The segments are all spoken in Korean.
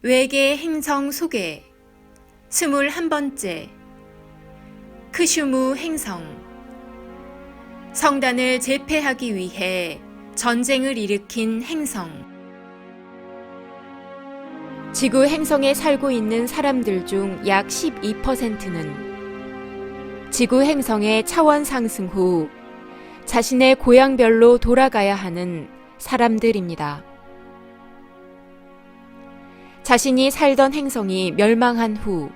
외계 행성 소개 21번째 크슈무 행성 성단을 제패하기 위해 전쟁을 일으킨 행성 지구 행성에 살고 있는 사람들 중 약 12%는 지구 행성의 차원 상승 후 자신의 고향별로 돌아가야 하는 사람들입니다. 자신이 살던 행성이 멸망한 후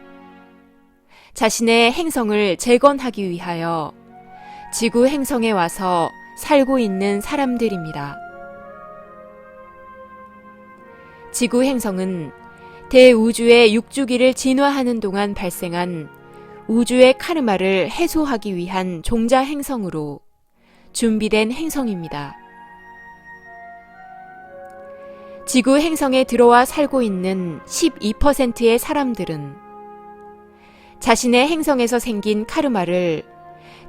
자신의 행성을 재건하기 위하여 지구 행성에 와서 살고 있는 사람들입니다. 지구 행성은 대우주의 육주기를 진화하는 동안 발생한 우주의 카르마를 해소하기 위한 종자 행성으로 준비된 행성입니다. 지구 행성에 들어와 살고 있는 12%의 사람들은 자신의 행성에서 생긴 카르마를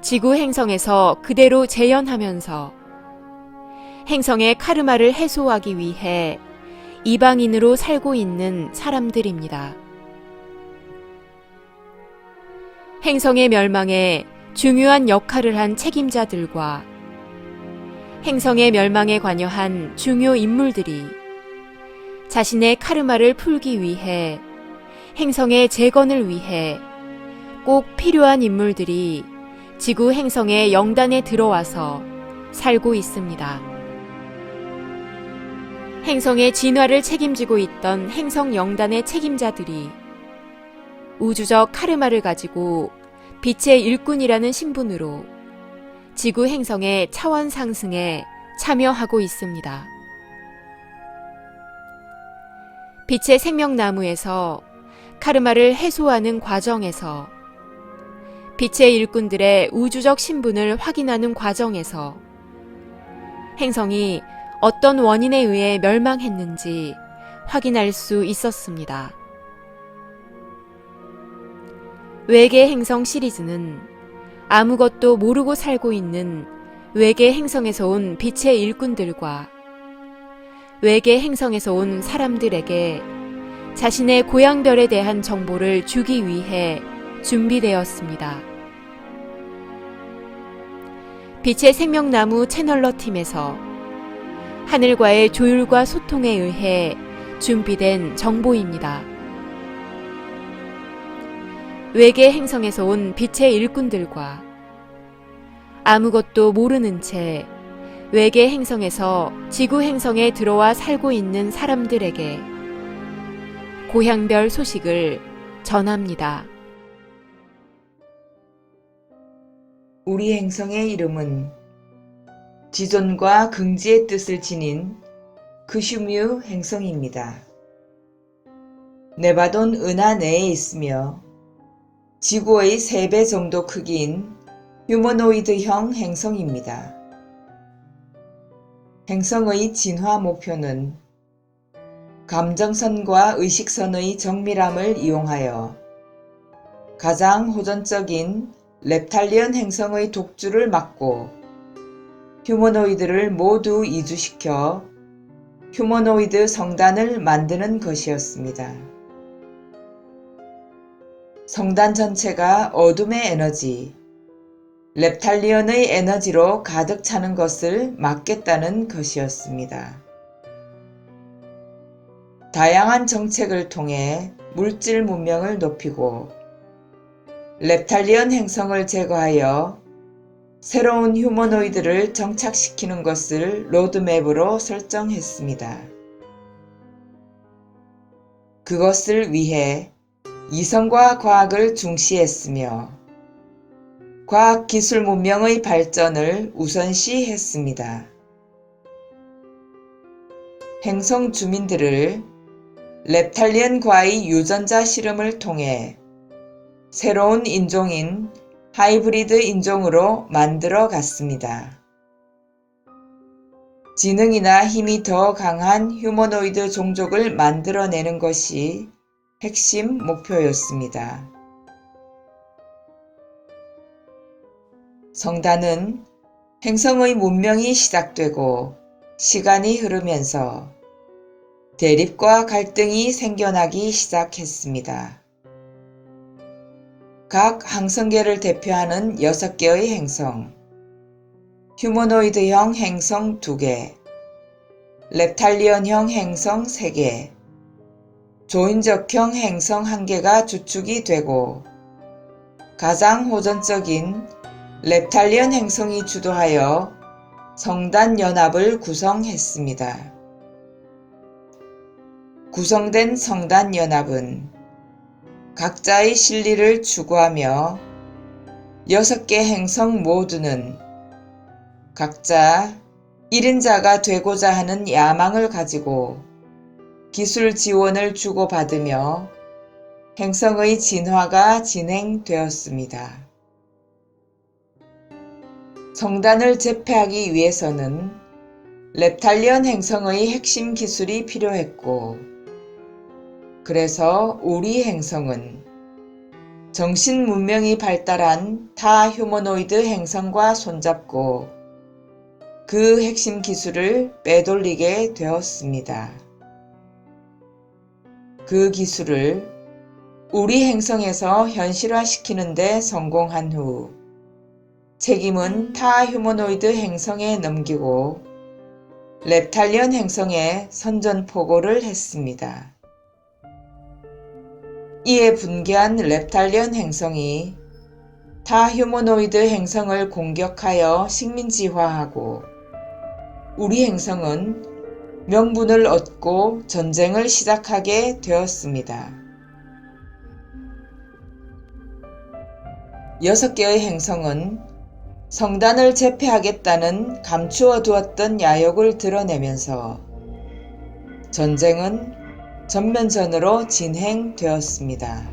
지구 행성에서 그대로 재현하면서 행성의 카르마를 해소하기 위해 이방인으로 살고 있는 사람들입니다. 행성의 멸망에 중요한 역할을 한 책임자들과 행성의 멸망에 관여한 중요 인물들이 자신의 카르마를 풀기 위해 행성의 재건을 위해 꼭 필요한 인물들이 지구 행성의 영단에 들어와서 살고 있습니다. 행성의 진화를 책임지고 있던 행성 영단의 책임자들이 우주적 카르마를 가지고 빛의 일꾼이라는 신분으로 지구 행성의 차원 상승에 참여하고 있습니다. 빛의 생명나무에서 카르마를 해소하는 과정에서 빛의 일꾼들의 우주적 신분을 확인하는 과정에서 행성이 어떤 원인에 의해 멸망했는지 확인할 수 있었습니다. 외계 행성 시리즈는 아무것도 모르고 살고 있는 외계 행성에서 온 빛의 일꾼들과 외계 행성에서 온 사람들에게 자신의 고향별에 대한 정보를 주기 위해 준비되었습니다. 빛의 생명나무 채널러 팀에서 하늘과의 조율과 소통에 의해 준비된 정보입니다. 외계 행성에서 온 빛의 일꾼들과 아무것도 모르는 채 외계 행성에서 지구 행성에 들어와 살고 있는 사람들에게 고향별 소식을 전합니다. 우리 행성의 이름은 지존과 긍지의 뜻을 지닌 크슈뮤 행성입니다. 네바돈 은하 내에 있으며 지구의 3배 정도 크기인 휴머노이드형 행성입니다. 행성의 진화 목표는 감정선과 의식선의 정밀함을 이용하여 가장 호전적인 렙탈리언 행성의 독주를 막고 휴머노이드를 모두 이주시켜 휴머노이드 성단을 만드는 것이었습니다. 성단 전체가 어둠의 에너지, 렙탈리언의 에너지로 가득 차는 것을 막겠다는 것이었습니다. 다양한 정책을 통해 물질 문명을 높이고 렙탈리언 행성을 제거하여 새로운 휴머노이드를 정착시키는 것을 로드맵으로 설정했습니다. 그것을 위해 이성과 과학을 중시했으며 과학기술 문명의 발전을 우선시했습니다. 행성 주민들을 렙탈리언과의 유전자 실험을 통해 새로운 인종인 하이브리드 인종으로 만들어 갔습니다. 지능이나 힘이 더 강한 휴머노이드 종족을 만들어내는 것이 핵심 목표였습니다. 성단은 행성의 문명이 시작되고 시간이 흐르면서 대립과 갈등이 생겨나기 시작했습니다. 각 항성계를 대표하는 6개의 행성, 휴머노이드형 행성 2개, 렙탈리언형 행성 3개, 조인적형 행성 1개가 주축이 되고 가장 호전적인 렙탈리언 행성이 주도하여 성단연합을 구성했습니다. 구성된 성단연합은 각자의 실리를 추구하며 6개 행성 모두는 각자 1인자가 되고자 하는 야망을 가지고 기술 지원을 주고받으며 행성의 진화가 진행되었습니다. 성단을 제패하기 위해서는 렙탈리언 행성의 핵심 기술이 필요했고, 그래서 우리 행성은 정신 문명이 발달한 타 휴머노이드 행성과 손잡고 그 핵심 기술을 빼돌리게 되었습니다. 그 기술을 우리 행성에서 현실화시키는 데 성공한 후 책임은 타 휴머노이드 행성에 넘기고 렙탈리언 행성에 선전포고를 했습니다. 이에 분개한 렙탈리언 행성이 타 휴머노이드 행성을 공격하여 식민지화하고 우리 행성은 명분을 얻고 전쟁을 시작하게 되었습니다. 6개의 행성은 성단을 제패하겠다는 감추어 두었던 야욕을 드러내면서 전쟁은 전면전으로 진행되었습니다.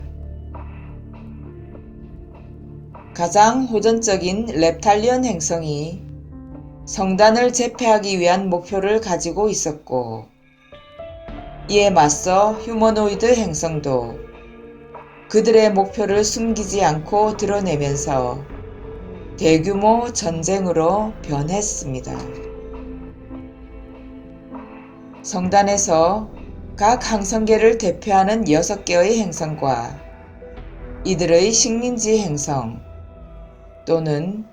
가장 호전적인 렙탈리언 행성이 성단을 제패하기 위한 목표를 가지고 있었고, 이에 맞서 휴머노이드 행성도 그들의 목표를 숨기지 않고 드러내면서 대규모 전쟁으로 변했습니다. 성단에서 각 항성계를 대표하는 6개의 행성과 이들의 식민지 행성 또는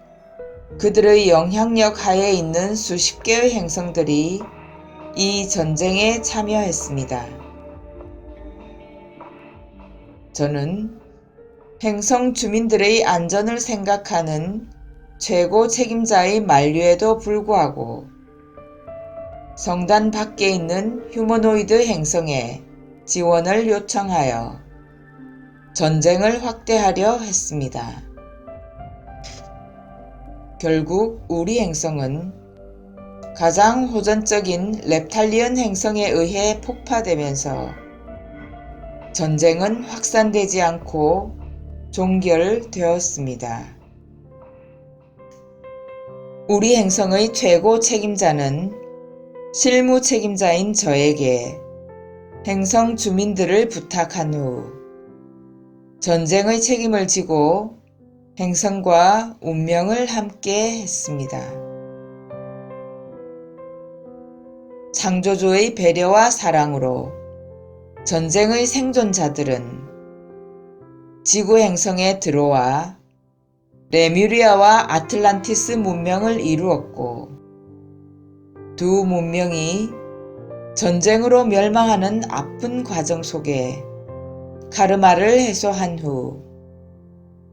그들의 영향력 하에 있는 수십 개의 행성들이 이 전쟁에 참여했습니다. 저는 행성 주민들의 안전을 생각하는 최고 책임자의 만류에도 불구하고 성단 밖에 있는 휴머노이드 행성에 지원을 요청하여 전쟁을 확대하려 했습니다. 결국 우리 행성은 가장 호전적인 렙탈리언 행성에 의해 폭파되면서 전쟁은 확산되지 않고 종결되었습니다. 우리 행성의 최고 책임자는 실무 책임자인 저에게 행성 주민들을 부탁한 후 전쟁의 책임을 지고 행성과 운명을 함께 했습니다. 창조주의 배려와 사랑으로 전쟁의 생존자들은 지구 행성에 들어와 레뮤리아와 아틀란티스 문명을 이루었고, 두 문명이 전쟁으로 멸망하는 아픈 과정 속에 카르마를 해소한 후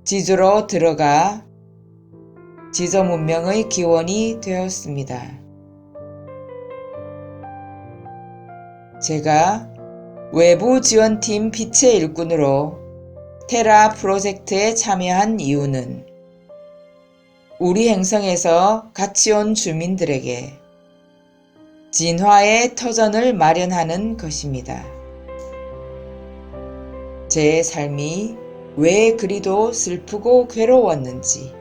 지조로 들어가 지저 문명의 기원이 되었습니다. 제가 외부 지원팀 빛의 일꾼으로 테라 프로젝트에 참여한 이유는 우리 행성에서 같이 온 주민들에게 진화의 터전을 마련하는 것입니다. 제 삶이 왜 그리도 슬프고 괴로웠는지,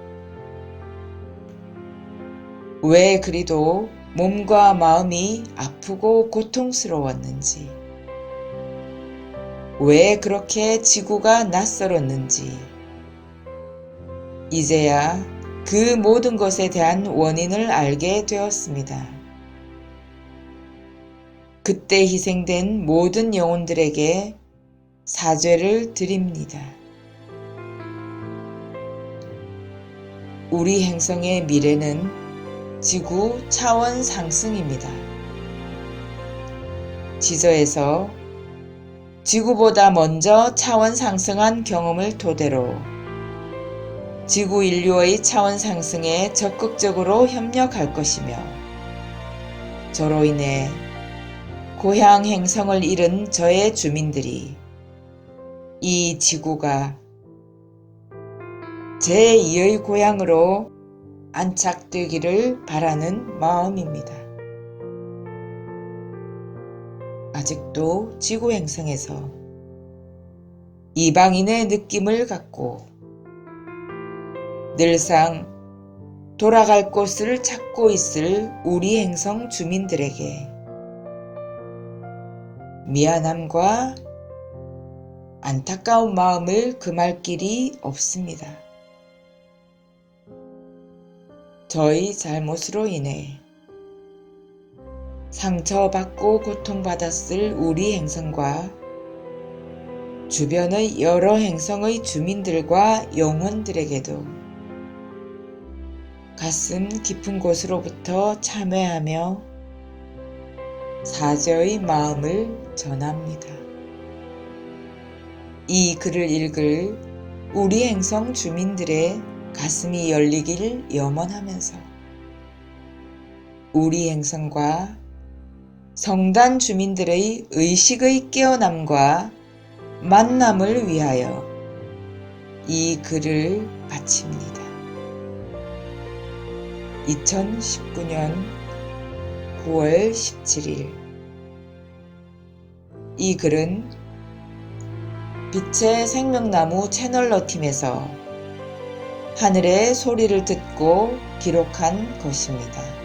왜 그리도 몸과 마음이 아프고 고통스러웠는지, 왜 그렇게 지구가 낯설었는지, 이제야 그 모든 것에 대한 원인을 알게 되었습니다. 그때 그때 희생된 모든 영혼들에게 사죄를 드립니다. 우리 행성의 미래는 지구 차원 상승입니다. 지저에서 지구보다 먼저 차원 상승한 경험을 토대로 지구 인류의 차원 상승에 적극적으로 협력할 것이며, 저로 인해 고향 행성을 잃은 저의 주민들이 이 지구가 제2의 고향으로 안착되기를 바라는 마음입니다. 아직도 지구 행성에서 이방인의 느낌을 갖고 늘상 돌아갈 곳을 찾고 있을 우리 행성 주민들에게 미안함과 안타까운 마음을 금할 길이 없습니다. 저희 잘못으로 인해 상처받고 고통받았을 우리 행성과 주변의 여러 행성의 주민들과 영혼들에게도 가슴 깊은 곳으로부터 참회하며 사죄의 마음을 전합니다. 이 글을 읽을 우리 행성 주민들의 가슴이 열리길 염원하면서 우리 행성과 성단 주민들의 의식의 깨어남과 만남을 위하여 이 글을 바칩니다. 2019년 9월 17일. 이 글은 빛의 생명나무 채널러 팀에서 하늘의 소리를 듣고 기록한 것입니다.